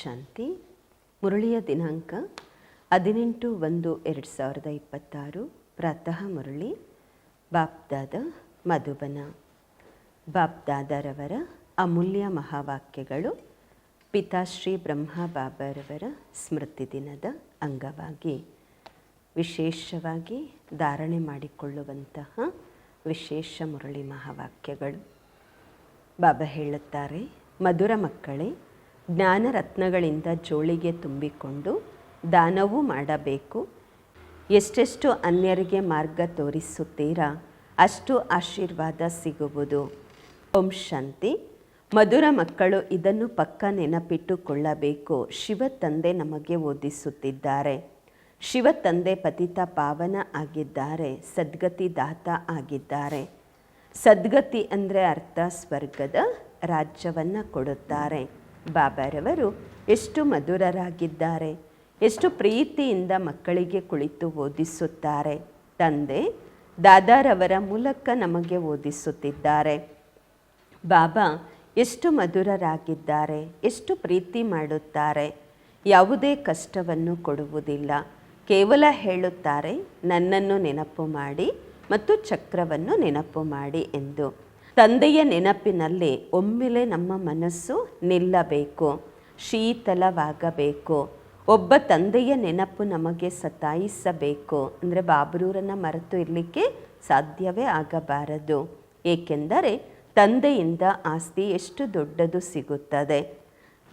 ಶಾಂತಿ. ಮುರಳಿಯ ದಿನಾಂಕ 18/1/2026. ಪ್ರಾತಃ ಮುರಳಿ. ಬಾಪ್ದಾದ ಮಧುಬನ. ಬಾಪ್ದಾದರವರ ಅಮೂಲ್ಯ ಮಹಾವಾಕ್ಯಗಳು ಪಿತಾಶ್ರೀ ಬ್ರಹ್ಮ ಬಾಬಾರವರ ಸ್ಮೃತಿ ದಿನದ ಅಂಗವಾಗಿ ವಿಶೇಷವಾಗಿ ಧಾರಣೆ ಮಾಡಿಕೊಳ್ಳುವಂತಹ ವಿಶೇಷ ಮುರಳಿ ಮಹಾವಾಕ್ಯಗಳು. ಬಾಬಾ ಹೇಳುತ್ತಾರೆ, ಮಧುರ ಮಕ್ಕಳೇ, ಜ್ಞಾನ ರತ್ನಗಳಿಂದ ಜೋಳಿಗೆ ತುಂಬಿಕೊಂಡು ದಾನವೂ ಮಾಡಬೇಕು. ಎಷ್ಟೆಷ್ಟು ಅನ್ಯರಿಗೆ ಮಾರ್ಗ ತೋರಿಸುತ್ತೀರಾ ಅಷ್ಟು ಆಶೀರ್ವಾದ ಸಿಗುವುದು. ಓಂ ಶಾಂತಿ. ಮಧುರ ಮಕ್ಕಳು ಇದನ್ನು ಪಕ್ಕ ನೆನಪಿಟ್ಟುಕೊಳ್ಳಬೇಕು. ಶಿವ ತಂದೆ ನಮಗೆ ಓದಿಸುತ್ತಿದ್ದಾರೆ. ಶಿವ ತಂದೆ ಪತಿತ ಪಾವನ ಆಗಿದ್ದಾರೆ, ಸದ್ಗತಿ ದಾತ ಆಗಿದ್ದಾರೆ. ಸದ್ಗತಿ ಅಂದರೆ ಅರ್ಥ ಸ್ವರ್ಗದ ರಾಜ್ಯವನ್ನು ಕೊಡುತ್ತಾರೆ. ಬಾಬಾರವರು ಎಷ್ಟು ಮಧುರರಾಗಿದ್ದಾರೆ, ಎಷ್ಟು ಪ್ರೀತಿಯಿಂದ ಮಕ್ಕಳಿಗೆ ಕುಳಿತು ಓದಿಸುತ್ತಾರೆ. ತಂದೆ ದಾದಾರವರ ಮೂಲಕ ನಮಗೆ ಓದಿಸುತ್ತಿದ್ದಾರೆ. ಬಾಬಾ ಎಷ್ಟು ಮಧುರರಾಗಿದ್ದಾರೆ, ಎಷ್ಟು ಪ್ರೀತಿ ಮಾಡುತ್ತಾರೆ. ಯಾವುದೇ ಕಷ್ಟವನ್ನು ಕೊಡುವುದಿಲ್ಲ. ಕೇವಲ ಹೇಳುತ್ತಾರೆ, ನನ್ನನ್ನು ನೆನಪು ಮಾಡಿ ಮತ್ತು ಚಕ್ರವನ್ನು ನೆನಪು ಮಾಡಿ ಎಂದು. ತಂದೆಯ ನೆನಪಿನಲ್ಲಿ ಒಮ್ಮೆಲೆ ನಮ್ಮ ಮನಸ್ಸು ನಿಲ್ಲಬೇಕು, ಶೀತಲವಾಗಬೇಕು. ಒಬ್ಬ ತಂದೆಯ ನೆನಪು ನಮಗೆ ಸತಾಯಿಸಬೇಕು. ಅಂದರೆ ಬಾಬ್ರೂರನ್ನು ಮರೆತು ಇರಲಿಕ್ಕೆ ಸಾಧ್ಯವೇ ಆಗಬಾರದು. ಏಕೆಂದರೆ ತಂದೆಯಿಂದ ಆಸ್ತಿ ಎಷ್ಟು ದೊಡ್ಡದು ಸಿಗುತ್ತದೆ.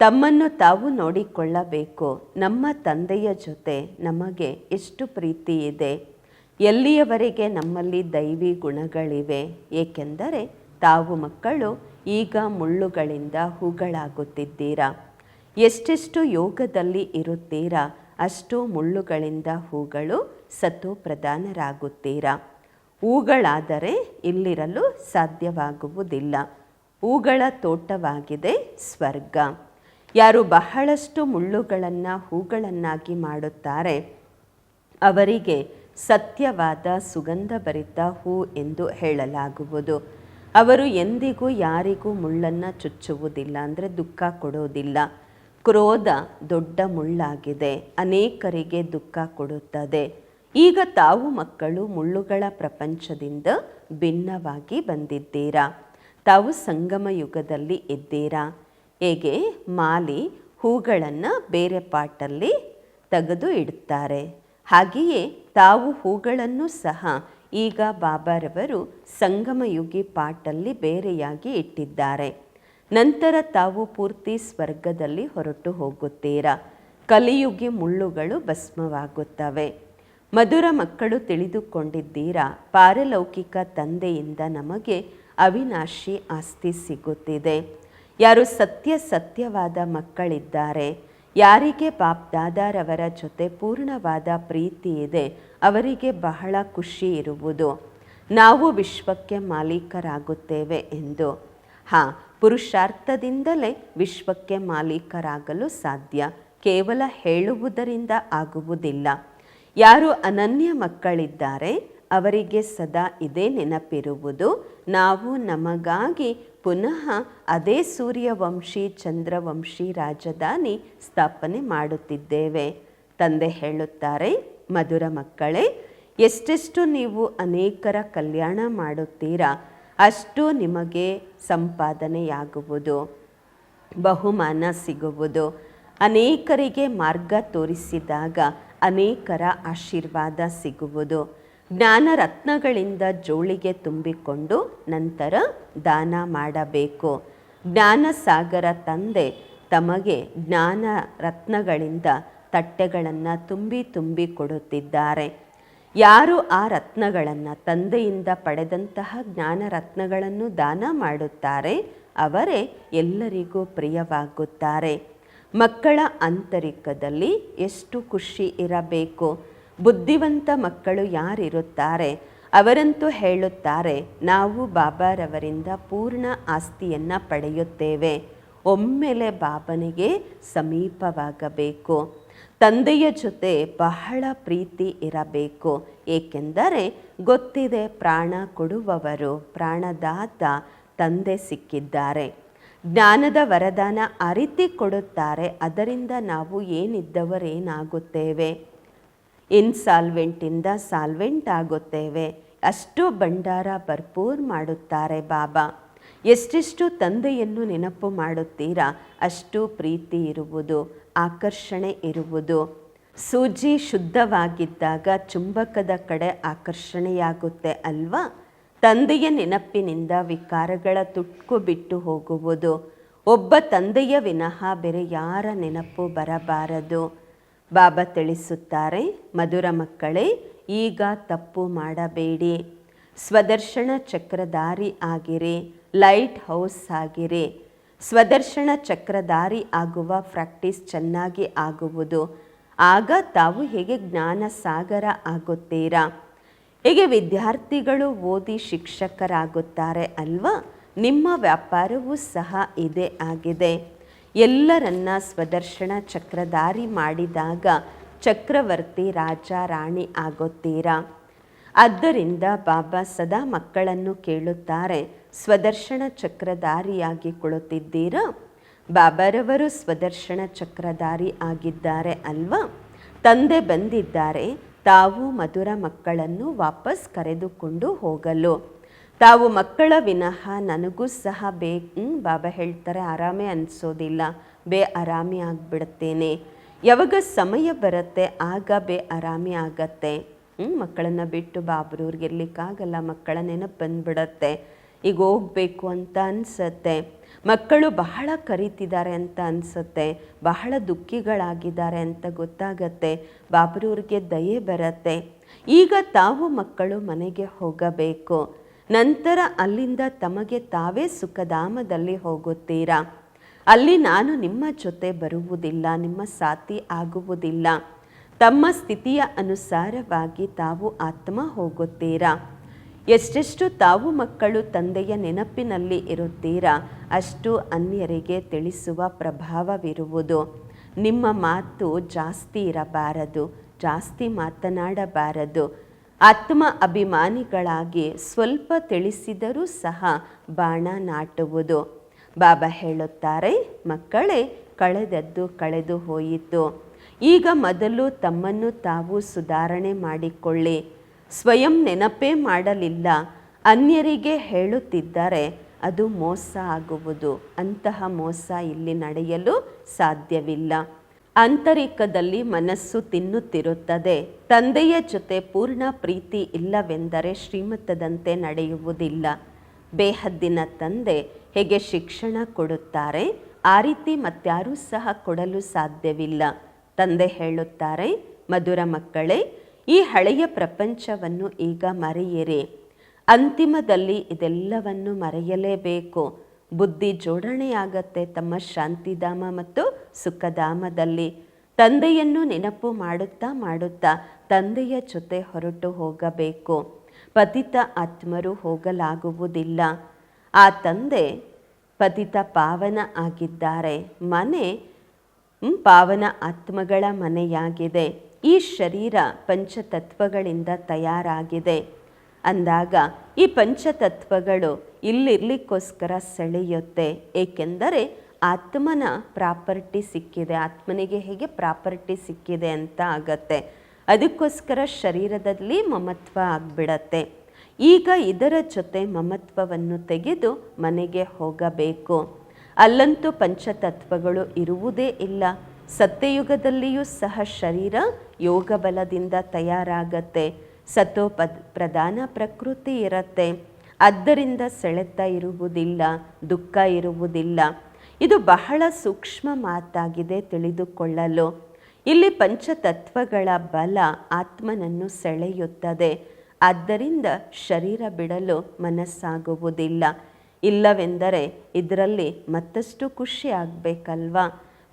ತಮ್ಮನ್ನು ತಾವು ನೋಡಿಕೊಳ್ಳಬೇಕು. ನಮ್ಮ ತಂದೆಯ ಜೊತೆ ನಮಗೆ ಎಷ್ಟು ಪ್ರೀತಿ ಇದೆ. ಎಲ್ಲಿಯವರೆಗೆ ನಮ್ಮಲ್ಲಿ ದೈವಿ ಗುಣಗಳಿವೆ. ಏಕೆಂದರೆ ತಾವು ಮಕ್ಕಳು ಈಗ ಮುಳ್ಳುಗಳಿಂದ ಹೂಗಳಾಗುತ್ತಿದ್ದೀರಾ. ಎಷ್ಟೆಷ್ಟು ಯೋಗದಲ್ಲಿ ಇರುತ್ತೀರಾ ಅಷ್ಟು ಮುಳ್ಳುಗಳಿಂದ ಹೂಗಳು ಸತ್ತು ಪ್ರಧಾನರಾಗುತ್ತೀರಾ. ಹೂಗಳಾದರೆ ಇಲ್ಲಿರಲು ಸಾಧ್ಯವಾಗುವುದಿಲ್ಲ. ಹೂಗಳ ತೋಟವಾಗಿದೆ ಸ್ವರ್ಗ. ಯಾರು ಬಹಳಷ್ಟು ಮುಳ್ಳುಗಳನ್ನು ಹೂಗಳನ್ನಾಗಿ ಮಾಡುತ್ತಾರೆ ಅವರಿಗೆ ಸತ್ಯವಾದ ಸುಗಂಧಭರಿತ ಹೂ ಎಂದು ಹೇಳಲಾಗುವುದು. ಅವರು ಎಂದಿಗೂ ಯಾರಿಗೂ ಮುಳ್ಳನ್ನು ಚುಚ್ಚುವುದಿಲ್ಲ, ಅಂದರೆ ದುಃಖ ಕೊಡೋದಿಲ್ಲ. ಕ್ರೋಧ ದೊಡ್ಡ ಮುಳ್ಳಾಗಿದೆ, ಅನೇಕರಿಗೆ ದುಃಖ ಕೊಡುತ್ತದೆ. ಈಗ ತಾವು ಮಕ್ಕಳು ಮುಳ್ಳುಗಳ ಪ್ರಪಂಚದಿಂದ ಭಿನ್ನವಾಗಿ ಬಂದಿದ್ದೀರಾ. ತಾವು ಸಂಗಮ ಯುಗದಲ್ಲಿ ಇದ್ದೀರಾ. ಹೇಗೆ ಮಾಲಿ ಹೂಗಳನ್ನು ಬೇರೆ ಪಾಟಲ್ಲಿ ತೆಗೆದು ಇಡುತ್ತಾರೆ, ಹಾಗೆಯೇ ತಾವು ಹೂಗಳನ್ನು ಸಹ ಈಗ ಬಾಬಾರವರು ಸಂಗಮಯುಗಿ ಪಾಟಲ್ಲಿ ಬೇರೆಯಾಗಿ ಇಟ್ಟಿದ್ದಾರೆ. ನಂತರ ತಾವು ಪೂರ್ತಿ ಸ್ವರ್ಗದಲ್ಲಿ ಹೊರಟು ಹೋಗುತ್ತೀರಾ. ಕಲಿಯುಗಿ ಮುಳ್ಳುಗಳು ಭಸ್ಮವಾಗುತ್ತವೆ. ಮಧುರ ಮಕ್ಕಳು ತಿಳಿದುಕೊಂಡಿದ್ದೀರಾ, ಪಾರಲೌಕಿಕ ತಂದೆಯಿಂದ ನಮಗೆ ಅವಿನಾಶಿ ಆಸ್ತಿ ಸಿಗುತ್ತಿದೆ. ಯಾರು ಸತ್ಯವಾದ ಮಕ್ಕಳಿದ್ದಾರೆ, ಯಾರಿಗೆ ಬಾಪ್ ದಾದಾರವರ ಜೊತೆ ಪೂರ್ಣವಾದ ಪ್ರೀತಿ ಇದೆ, ಅವರಿಗೆ ಬಹಳ ಖುಷಿ ಇರುವುದು. ನಾವು ವಿಶ್ವಕ್ಕೆ ಮಾಲೀಕರಾಗುತ್ತೇವೆ ಎಂದು. ಪುರುಷಾರ್ಥದಿಂದಲೇ ವಿಶ್ವಕ್ಕೆ ಮಾಲೀಕರಾಗಲು ಸಾಧ್ಯ, ಕೇವಲ ಹೇಳುವುದರಿಂದ ಆಗುವುದಿಲ್ಲ. ಯಾರು ಅನನ್ಯ ಮಕ್ಕಳಿದ್ದಾರೆ ಅವರಿಗೆ ಸದಾ ಇದೇ ನೆನಪಿರುವುದು, ನಾವು ನಮಗಾಗಿ ಪುನಃ ಅದೇ ಸೂರ್ಯವಂಶಿ ಚಂದ್ರವಂಶಿ ರಾಜಧಾನಿ ಸ್ಥಾಪನೆ ಮಾಡುತ್ತಿದ್ದೇವೆ. ತಂದೆ ಹೇಳುತ್ತಾರೆ, ಮಧುರ ಮಕ್ಕಳೇ, ಎಷ್ಟೆಷ್ಟು ನೀವು ಅನೇಕರ ಕಲ್ಯಾಣ ಮಾಡುತ್ತೀರಾ ಅಷ್ಟು ನಿಮಗೆ ಸಂಪಾದನೆಯಾಗುವುದು, ಬಹುಮಾನ ಸಿಗುವುದು. ಅನೇಕರಿಗೆ ಮಾರ್ಗ ತೋರಿಸಿದಾಗ ಅನೇಕರ ಆಶೀರ್ವಾದ ಸಿಗುವುದು. ಜ್ಞಾನ ರತ್ನಗಳಿಂದ ಜೋಳಿಗೆ ತುಂಬಿಕೊಂಡು ನಂತರ ದಾನ ಮಾಡಬೇಕು. ಜ್ಞಾನ ಸಾಗರ ತಂದೆ ತಮಗೆ ಜ್ಞಾನ ರತ್ನಗಳಿಂದ ತಟ್ಟೆಗಳನ್ನು ತುಂಬಿ ಕೊಡುತ್ತಿದ್ದಾರೆ. ಯಾರು ಆ ರತ್ನಗಳನ್ನು ತಂದೆಯಿಂದ ಪಡೆದಂತಹ ಜ್ಞಾನ ರತ್ನಗಳನ್ನು ದಾನ ಮಾಡುತ್ತಾರೆ ಅವರೇ ಎಲ್ಲರಿಗೂ ಪ್ರಿಯವಾಗುತ್ತಾರೆ. ಮಕ್ಕಳ ಆಂತರಿಕದಲ್ಲಿ ಎಷ್ಟು ಖುಷಿ ಇರಬೇಕು. ಬುದ್ಧಿವಂತ ಮಕ್ಕಳು ಯಾರಿರುತ್ತಾರೆ ಅವರಂತೂ ಹೇಳುತ್ತಾರೆ, ನಾವು ಬಾಬಾರವರಿಂದ ಪೂರ್ಣ ಆಸ್ತಿಯನ್ನು ಪಡೆಯುತ್ತೇವೆ. ಒಮ್ಮೆಲೆ ಬಾಬನಿಗೆ ಸಮೀಪವಾಗಬೇಕು. ತಂದೆಯ ಜೊತೆ ಬಹಳ ಪ್ರೀತಿ ಇರಬೇಕು. ಏಕೆಂದರೆ ಗೊತ್ತಿದೆ, ಪ್ರಾಣ ಕೊಡುವವರು ಪ್ರಾಣದಾತ ತಂದೆ ಸಿಕ್ಕಿದ್ದಾರೆ. ಜ್ಞಾನದ ವರದಾನ ಆ ರೀತಿ ಕೊಡುತ್ತಾರೆ. ಅದರಿಂದ ನಾವು ಏನಿದ್ದವರೇನಾಗುತ್ತೇವೆ, ಇನ್ಸಾಲ್ವೆಂಟಿಂದ ಸಾಲ್ವೆಂಟ್ ಆಗುತ್ತೇವೆ. ಅಷ್ಟು ಭಂಡಾರ ಭರ್ಪೂರ್ ಮಾಡುತ್ತಾರೆ ಬಾಬಾ. ಎಷ್ಟೆಷ್ಟು ತಂದೆಯನ್ನು ನೆನಪು ಮಾಡುತ್ತೀರಾ ಅಷ್ಟು ಪ್ರೀತಿ ಇರುವುದು, ಆಕರ್ಷಣೆ ಇರುವುದು. ಸೂಜಿ ಶುದ್ಧವಾಗಿದ್ದಾಗ ಚುಂಬಕದ ಕಡೆ ಆಕರ್ಷಣೆಯಾಗುತ್ತೆ ಅಲ್ವಾ? ತಂದೆಯ ನೆನಪಿನಿಂದ ವಿಕಾರಗಳ ತುಕ್ಕು ಬಿಟ್ಟು ಹೋಗುವುದು. ಒಬ್ಬ ತಂದೆಯ ವಿನಃ ಬೇರೆ ಯಾರ ನೆನಪು ಬರಬಾರದು. ಬಾಬಾ ತಿಳಿಸುತ್ತಾರೆ, ಮಧುರ ಮಕ್ಕಳೇ, ಈಗ ತಪ್ಪು ಮಾಡಬೇಡಿ. ಸ್ವದರ್ಶನ ಚಕ್ರಧಾರಿ ಆಗಿರಿ, ಲೈಟ್ ಹೌಸ್ ಆಗಿರಿ. ಸ್ವದರ್ಶನ ಚಕ್ರಧಾರಿ ಆಗುವ ಪ್ರಾಕ್ಟೀಸ್ ಚೆನ್ನಾಗಿ ಆಗುವುದು. ಆಗ ತಾವು ಹೇಗೆ ಜ್ಞಾನ ಸಾಗರ ಆಗುತ್ತೀರಾ. ಹೇಗೆ ವಿದ್ಯಾರ್ಥಿಗಳು ಓದಿ ಶಿಕ್ಷಕರಾಗುತ್ತಾರೆ ಅಲ್ವಾ? ನಿಮ್ಮ ವ್ಯಾಪಾರವೂ ಸಹ ಇದೇ ಆಗಿದೆ. ಎಲ್ಲರನ್ನ ಸ್ವದರ್ಶನ ಚಕ್ರಧಾರಿ ಮಾಡಿದಾಗ ಚಕ್ರವರ್ತಿ ರಾಜ ರಾಣಿ ಆಗುತ್ತೀರಾ. ಆದ್ದರಿಂದ ಬಾಬಾ ಸದಾ ಮಕ್ಕಳನ್ನು ಕೇಳುತ್ತಾರೆ, ಸ್ವದರ್ಶನ ಚಕ್ರಧಾರಿಯಾಗಿ ಕುಳಿತಿದ್ದೀರಾ? ಬಾಬಾರವರು ಸ್ವದರ್ಶನ ಚಕ್ರಧಾರಿ ಆಗಿದ್ದಾರೆ ಅಲ್ವಾ? ತಂದೆ ಬಂದಿದ್ದಾರೆ ತಾವು ಮಧುರ ಮಕ್ಕಳನ್ನು ವಾಪಸ್ ಕರೆದುಕೊಂಡು ಹೋಗಲು. ತಾವು ಮಕ್ಕಳ ವಿನಃ ನನಗೂ ಸಹ ಬಾಬಾ ಹೇಳ್ತಾರೆ, ಆರಾಮೇ ಅನಿಸೋದಿಲ್ಲ, ಆರಾಮಿ ಆಗಿಬಿಡುತ್ತೇನೆ. ಯಾವಾಗ ಸಮಯ ಬರುತ್ತೆ ಆಗ ಆರಾಮಿ ಆಗತ್ತೆ. ಮಕ್ಕಳನ್ನು ಬಿಟ್ಟು ಬಾಬ್ರವ್ರಿಗೆ ಇರ್ಲಿಕ್ಕಾಗಲ್ಲ, ಮಕ್ಕಳ ನೆನಪು ಬಂದ್ಬಿಡತ್ತೆ. ಈಗ ಹೋಗಬೇಕು ಅಂತ ಅನಿಸತ್ತೆ. ಮಕ್ಕಳು ಬಹಳ ಕರೀತಿದ್ದಾರೆ ಅಂತ ಅನಿಸುತ್ತೆ, ಬಹಳ ದುಃಖಿಗಳಾಗಿದ್ದಾರೆ ಅಂತ ಗೊತ್ತಾಗತ್ತೆ. ಬಾಬ್ರವ್ರಿಗೆ ದಯೆ ಬರುತ್ತೆ. ಈಗ ತಾವು ಮಕ್ಕಳು ಮನೆಗೆ ಹೋಗಬೇಕು. ನಂತರ ಅಲ್ಲಿಂದ ತಮಗೆ ತಾವೇ ಸುಖಧಾಮದಲ್ಲಿ ಹೋಗುತ್ತೀರಾ. ಅಲ್ಲಿ ನಾನು ನಿಮ್ಮ ಜೊತೆ ಬರುವುದಿಲ್ಲ, ನಿಮ್ಮ ಸಾಥಿ ಆಗುವುದಿಲ್ಲ. ತಮ್ಮ ಸ್ಥಿತಿಯ ಅನುಸಾರವಾಗಿ ತಾವು ಆತ್ಮ ಹೋಗುತ್ತೀರಾ. ಎಷ್ಟೆಷ್ಟು ತಾವು ಮಕ್ಕಳು ತಂದೆಯ ನೆನಪಿನಲ್ಲಿ ಇರುತ್ತೀರಾ ಅಷ್ಟು ಅನ್ಯರಿಗೆ ತಿಳಿಸುವ ಪ್ರಭಾವವಿರುವುದು. ನಿಮ್ಮ ಮಾತು ಜಾಸ್ತಿ ಇರಬಾರದು, ಜಾಸ್ತಿ ಮಾತನಾಡಬಾರದು. ಆತ್ಮ ಅಭಿಮಾನಿಗಳಾಗಿ ಸ್ವಲ್ಪ ತಿಳಿಸಿದರೂ ಸಹ ಬಾಣ ನಾಟುವುದು. ಬಾಬಾ ಹೇಳುತ್ತಾರೆ, ಮಕ್ಕಳೇ, ಕಳೆದದ್ದು ಕಳೆದು ಹೋಯಿತು. ಈಗ ಮೊದಲು ತಮ್ಮನ್ನು ತಾವು ಸುಧಾರಣೆ ಮಾಡಿಕೊಳ್ಳಿ. ಸ್ವಯಂ ನೆನಪೇ ಮಾಡಲಿಲ್ಲ, ಅನ್ಯರಿಗೆ ಹೇಳುತ್ತಿದ್ದರೆ ಅದು ಮೋಸ ಆಗುವುದು. ಅಂತಹ ಮೋಸ ಇಲ್ಲಿ ನಡೆಯಲು ಸಾಧ್ಯವಿಲ್ಲ. ಆಂತರಿಕದಲ್ಲಿ ಮನಸ್ಸು ತಿನ್ನುತ್ತಿರುತ್ತದೆ. ತಂದೆಯ ಜೊತೆ ಪೂರ್ಣ ಪ್ರೀತಿ ಇಲ್ಲವೆಂದರೆ ಶ್ರೀಮತದಂತೆ ನಡೆಯುವುದಿಲ್ಲ. ಬೇಹದ್ದಿನ ತಂದೆ ಹೇಗೆ ಶಿಕ್ಷಣ ಕೊಡುತ್ತಾರೆ ಆ ರೀತಿ ಮತ್ಯಾರೂ ಸಹ ಕೊಡಲು ಸಾಧ್ಯವಿಲ್ಲ. ತಂದೆ ಹೇಳುತ್ತಾರೆ, ಮಧುರ ಮಕ್ಕಳೇ, ಈ ಹಳೆಯ ಪ್ರಪಂಚವನ್ನು ಈಗ ಮರೆಯಿರಿ. ಅಂತಿಮದಲ್ಲಿ ಇದೆಲ್ಲವನ್ನು ಮರೆಯಲೇಬೇಕು. ಬುದ್ಧಿ ಜೋಡಣೆಯಾಗತ್ತೆ ತಮ್ಮ ಶಾಂತಿಧಾಮ ಮತ್ತು ಸುಖಧಾಮದಲ್ಲಿ. ತಂದೆಯನ್ನು ನೆನಪು ಮಾಡುತ್ತಾ ಮಾಡುತ್ತಾ ತಂದೆಯ ಜೊತೆ ಹೊರಟು ಹೋಗಬೇಕು. ಪತಿತ ಆತ್ಮರು ಹೋಗಲಾಗುವುದಿಲ್ಲ. ಆ ತಂದೆ ಪತಿತ ಪಾವನ ಆಗಿದ್ದಾರೆ. ಮನೆ ಪಾವನ ಆತ್ಮಗಳ ಮನೆಯಾಗಿದೆ. ಈ ಶರೀರ ಪಂಚತತ್ವಗಳಿಂದ ತಯಾರಾಗಿದೆ ಅಂದಾಗ ಈ ಪಂಚತತ್ವಗಳು ಇಲ್ಲಿರ್ಲಿಕ್ಕೋಸ್ಕರ ಸೆಳೆಯುತ್ತೆ. ಏಕೆಂದರೆ ಆತ್ಮನ ಪ್ರಾಪರ್ಟಿ ಸಿಕ್ಕಿದೆ, ಆತ್ಮನಿಗೆ ಹೇಗೆ ಪ್ರಾಪರ್ಟಿ ಸಿಕ್ಕಿದೆ ಅಂತ ಆಗತ್ತೆ. ಅದಕ್ಕೋಸ್ಕರ ಶರೀರದಲ್ಲಿ ಮಮತ್ವ ಆಗಿಬಿಡತ್ತೆ. ಈಗ ಇದರ ಜೊತೆ ಮಮತ್ವವನ್ನು ತೆಗೆದು ಮನೆಗೆ ಹೋಗಬೇಕು. ಅಲ್ಲಂತೂ ಪಂಚತತ್ವಗಳು ಇರುವುದೇ ಇಲ್ಲ. ಸತ್ಯಯುಗದಲ್ಲಿಯೂ ಸಹ ಶರೀರ ಯೋಗ ಬಲದಿಂದ ತಯಾರಾಗತ್ತೆ. ಸತೋ ಪ್ರಧಾನ ಪ್ರಕೃತಿ ಇರತ್ತೆ. ಆದ್ದರಿಂದ ಸೆಳೆತ ಇರುವುದಿಲ್ಲ, ದುಃಖ ಇರುವುದಿಲ್ಲ. ಇದು ಬಹಳ ಸೂಕ್ಷ್ಮ ಮಾತಾಗಿದೆ ತಿಳಿದುಕೊಳ್ಳಲು. ಇಲ್ಲಿ ಪಂಚತತ್ವಗಳ ಬಲ ಆತ್ಮನನ್ನು ಸೆಳೆಯುತ್ತದೆ. ಆದ್ದರಿಂದ ಶರೀರ ಬಿಡಲು ಮನಸ್ಸಾಗುವುದಿಲ್ಲ. ಇಲ್ಲವೆಂದರೆ ಇದರಲ್ಲಿ ಮತ್ತಷ್ಟು ಖುಷಿ ಆಗಬೇಕಲ್ವಾ?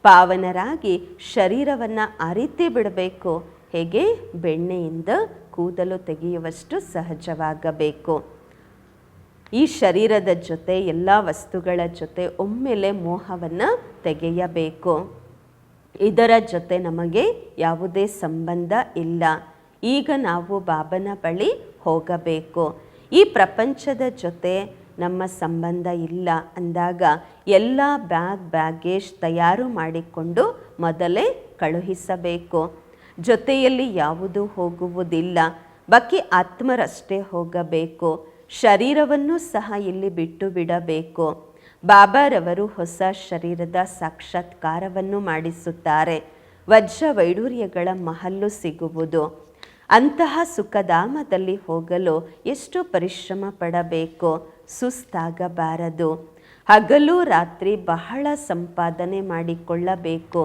ಪಾವನರಾಗಿ ಶರೀರವನ್ನು ಆ ರೀತಿ ಬಿಡಬೇಕು. ಹೇಗೆ ಬೆಣ್ಣೆಯಿಂದ ಕೂದಲು ತೆಗೆಯುವಷ್ಟು ಸಹಜವಾಗಬೇಕು. ಈ ಶರೀರದ ಜೊತೆ ಎಲ್ಲ ವಸ್ತುಗಳ ಜೊತೆ ಒಮ್ಮೆಲೆ ಮೋಹವನ್ನು ತೆಗೆಯಬೇಕು. ಇದರ ಜೊತೆ ನಮಗೆ ಯಾವುದೇ ಸಂಬಂಧ ಇಲ್ಲ. ಈಗ ನಾವು ಬಾಬನ ಬಳಿ ಹೋಗಬೇಕು. ಈ ಪ್ರಪಂಚದ ಜೊತೆ ನಮ್ಮ ಸಂಬಂಧ ಇಲ್ಲ ಅಂದಾಗ ಎಲ್ಲ ಬ್ಯಾಗೇಜ್ ತಯಾರು ಮಾಡಿಕೊಂಡು ಮೊದಲೇ ಕಳುಹಿಸಬೇಕು. ಜೊತೆಯಲ್ಲಿ ಯಾವುದೂ ಹೋಗುವುದಿಲ್ಲ, ಬಾಕಿ ಆತ್ಮರಷ್ಟೇ ಹೋಗಬೇಕು. ಶರೀರವನ್ನು ಸಹ ಇಲ್ಲಿ ಬಿಟ್ಟು ಬಿಡಬೇಕು. ಬಾಬಾರವರು ಹೊಸ ಶರೀರದ ಸಾಕ್ಷಾತ್ಕಾರವನ್ನು ಮಾಡಿಸುತ್ತಾರೆ. ವಜ್ರ ವೈಡೂರ್ಯಗಳ ಮಹಲ್ಲು ಸಿಗುವುದು. ಅಂತಹ ಸುಖಧಾಮದಲ್ಲಿ ಹೋಗಲು ಎಷ್ಟು ಪರಿಶ್ರಮ ಪಡಬೇಕು, ಸುಸ್ತಾಗಬಾರದು. ಹಗಲು ರಾತ್ರಿ ಬಹಳ ಸಂಪಾದನೆ ಮಾಡಿಕೊಳ್ಳಬೇಕು.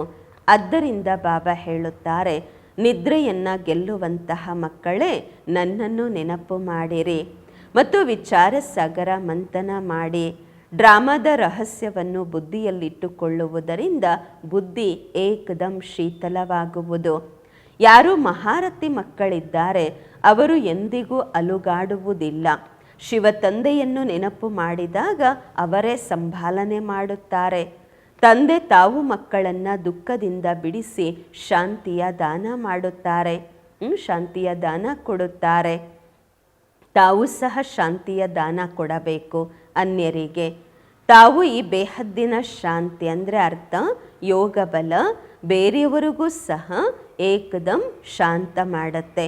ಆದ್ದರಿಂದ ಬಾಬಾ ಹೇಳುತ್ತಾರೆ, ನಿದ್ರೆಯನ್ನು ಗೆಲ್ಲುವಂತಹ ಮಕ್ಕಳೇ ನನ್ನನ್ನು ನೆನಪು ಮಾಡಿರಿ ಮತ್ತು ವಿಚಾರ ಸಾಗರ ಮಂಥನ ಮಾಡಿ. ಡ್ರಾಮಾದ ರಹಸ್ಯವನ್ನು ಬುದ್ಧಿಯಲ್ಲಿಟ್ಟುಕೊಳ್ಳುವುದರಿಂದ ಬುದ್ಧಿ ಏಕದಮ್ ಶೀತಲವಾಗುವುದು. ಯಾರು ಮಹಾರಥಿ ಮಕ್ಕಳಿದ್ದಾರೆ ಅವರು ಎಂದಿಗೂ ಅಲುಗಾಡುವುದಿಲ್ಲ. ಶಿವ ತಂದೆಯನ್ನು ನೆನಪು ಮಾಡಿದಾಗ ಅವರೇ ಸಂಭಾಲನೆ ಮಾಡುತ್ತಾರೆ. ತಂದೆ ತಾವು ಮಕ್ಕಳನ್ನು ದುಃಖದಿಂದ ಬಿಡಿಸಿ ಶಾಂತಿಯ ದಾನ ಮಾಡುತ್ತಾರೆ, ಶಾಂತಿಯ ದಾನ ಕೊಡುತ್ತಾರೆ. ತಾವು ಸಹ ಶಾಂತಿಯ ದಾನ ಕೊಡಬೇಕು ಅನ್ಯರಿಗೆ. ತಾವು ಈ ಬೇಹದ್ದಿನ ಶಾಂತಿ ಅಂದರೆ ಅರ್ಥ ಯೋಗ ಬಲ ಬೇರೆಯವರಿಗೂ ಸಹ ಏಕದಮ್ ಶಾಂತ ಮಾಡುತ್ತೆ.